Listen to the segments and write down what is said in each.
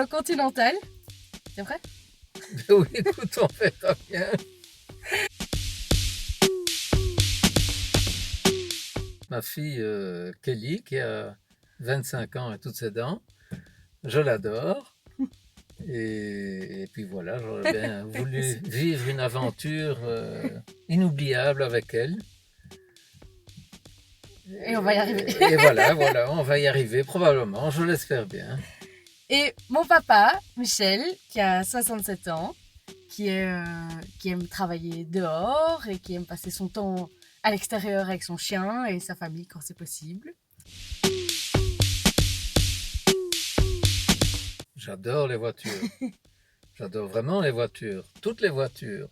Continental. C'est vrai? Oui, écoute, on verra bien. Ma fille Kelly, qui a 25 ans et toutes ses dents, je l'adore. Et puis voilà, j'aurais bien voulu vivre une aventure inoubliable avec elle. Et on va y arriver. Et voilà, on va y arriver probablement, je l'espère bien. Et mon papa, Michel, qui a 67 ans, qui aime travailler dehors et qui aime passer son temps à l'extérieur avec son chien et sa famille quand c'est possible. J'adore les voitures. J'adore vraiment les voitures, toutes les voitures.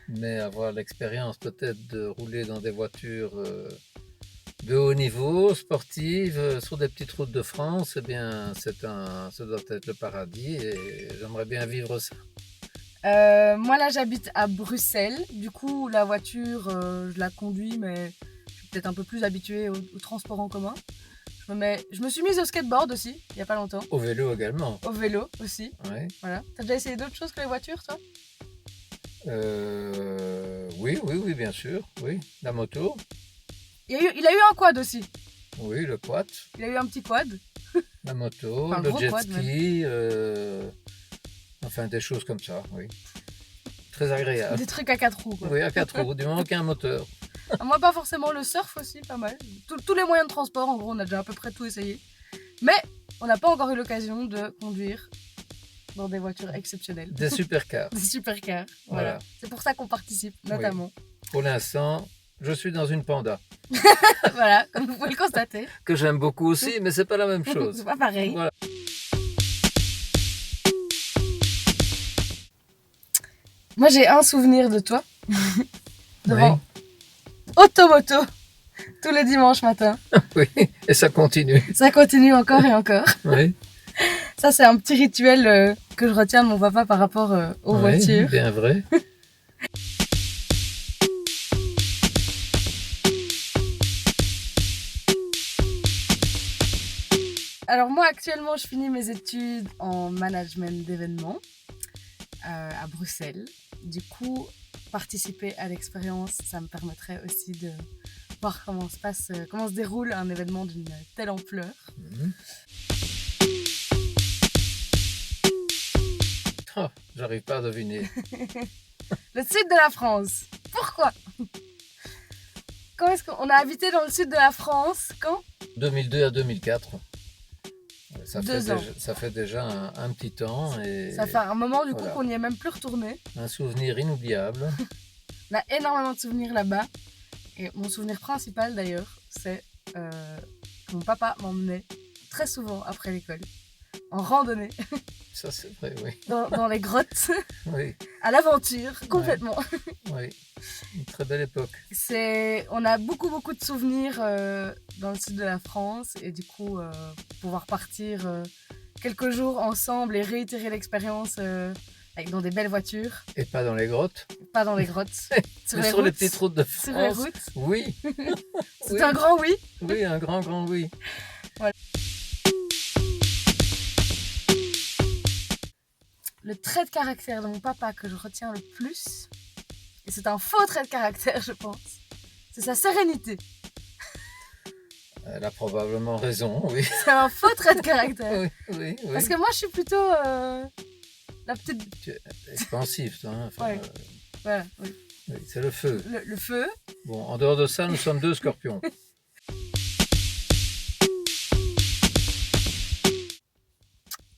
Mais avoir l'expérience peut-être de rouler dans des voitures de haut niveau, sportives, sur des petites routes de France, eh bien, ça doit être le paradis et j'aimerais bien vivre ça. Moi là j'habite à Bruxelles, du coup la voiture je la conduis mais je suis peut-être un peu plus habituée au transport en commun. Je me suis mise au skateboard aussi, il n'y a pas longtemps. Au vélo également. Au vélo aussi. Ouais. Voilà. T'as déjà essayé d'autres choses que les voitures toi? Oui, bien sûr, oui. La moto. Il a eu un quad aussi. Oui, le quad. Il a eu un petit quad. La moto, Enfin, le gros jet quad, ski, enfin des choses comme ça, oui. Très agréable. Des trucs à 4 roues quoi. Oui, à 4 roues, du moment qu'il y a un moteur. Moi pas forcément, le surf aussi, pas mal. Tous les moyens de transport, en gros, on a déjà à peu près tout essayé. Mais on n'a pas encore eu l'occasion de conduire dans des voitures exceptionnelles. Des supercars. Des supercars, voilà. C'est pour ça qu'on participe, notamment. Oui. Pour l'instant, je suis dans une Panda. Voilà, comme vous pouvez le constater. Que j'aime beaucoup aussi, mais c'est pas la même chose. C'est pas pareil. Voilà. Moi, j'ai un souvenir de toi. Devant Oui. Automoto, tous les dimanches matin. Oui, et ça continue. Ça continue encore et encore. Oui. Ça, c'est un petit rituel que je retiens de mon papa par rapport aux voitures. Bien vrai. Alors moi, actuellement, je finis mes études en management d'événements à Bruxelles. Du coup, participer à l'expérience, ça me permettrait aussi de voir comment se déroule un événement d'une telle ampleur. Oh, j'arrive pas à deviner. Le sud de la France. Pourquoi? Quand est-ce qu'on a habité dans le sud de la France? Quand? 2002 à 2004. Ça fait déjà un petit temps. Et ça fait un moment du coup qu'on n'y est même plus retourné. Un souvenir inoubliable. On a énormément de souvenirs là-bas. Et mon souvenir principal d'ailleurs, c'est que mon papa m'emmenait très souvent après l'école en randonnée. Ça c'est vrai, oui. Dans les grottes. Oui. À l'aventure, complètement. Oui, une très belle époque. On a beaucoup de souvenirs dans le sud de la France et du coup, pouvoir partir quelques jours ensemble et réitérer l'expérience dans des belles voitures. Et pas dans les grottes. Pas dans les grottes. sur les petites routes de France. Sur les routes. Oui. C'est oui. Un grand oui. Oui, un grand oui. Voilà. Le trait de caractère de mon papa que je retiens le plus, et c'est un faux trait de caractère je pense, c'est sa sérénité. Elle a probablement raison, oui. C'est un faux trait de caractère. Oui. Parce que moi je suis plutôt la petite... Tu es expansif, toi. Hein, enfin, ouais. Voilà, oui. Oui, c'est le feu. Le feu. Bon, en dehors de ça, nous sommes 2 scorpions.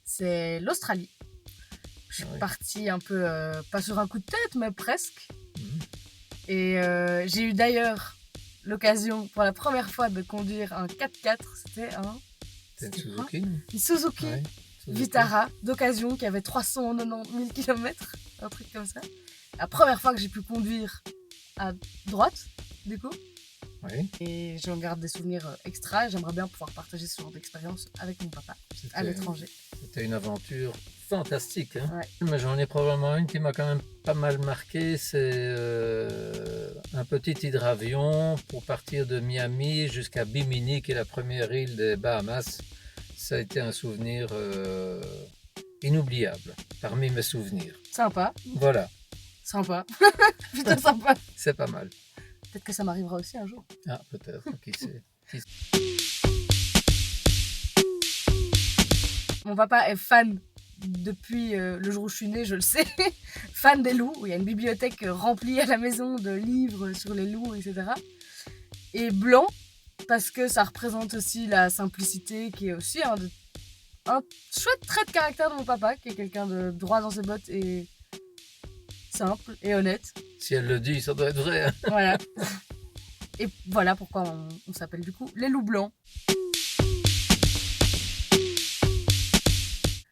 C'est l'Australie. Je suis partie un peu, pas sur un coup de tête, mais presque. Et j'ai eu d'ailleurs l'occasion pour la première fois de conduire un 4x4. C'était une Suzuki. Une Suzuki Vitara d'occasion qui avait 390 000 km, un truc comme ça. La première fois que j'ai pu conduire à droite, du coup. Oui. Et j'en garde des souvenirs extra. J'aimerais bien pouvoir partager ce genre d'expérience avec mon papa à l'étranger. C'était une aventure fantastique. Hein. Ouais. Mais j'en ai probablement une qui m'a quand même pas mal marqué. C'est un petit hydravion pour partir de Miami jusqu'à Bimini, qui est la première île des Bahamas. Ça a été un souvenir inoubliable parmi mes souvenirs. Sympa, Voilà, sympa. Putain, sympa. c'est pas mal. Peut-être que ça m'arrivera aussi un jour. Ah, peut-être, qui sait. Mon papa est fan depuis le jour où je suis née, je le sais. Fan des loups, où il y a une bibliothèque remplie à la maison de livres sur les loups, etc. Et blanc, parce que ça représente aussi la simplicité, qui est aussi un chouette trait de caractère de mon papa, qui est quelqu'un de droit dans ses bottes et simple et honnête. Si elle le dit, ça doit être vrai. Hein. Voilà. Et voilà pourquoi on s'appelle du coup les loups blancs.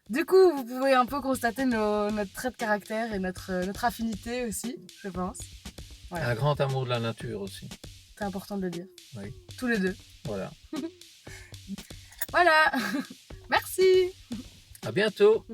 Du coup, vous pouvez un peu constater notre trait de caractère et notre affinité aussi, je pense. Voilà. Un grand amour de la nature aussi. C'est important de le dire. Oui. Tous les deux. Voilà. Voilà. Merci. À bientôt.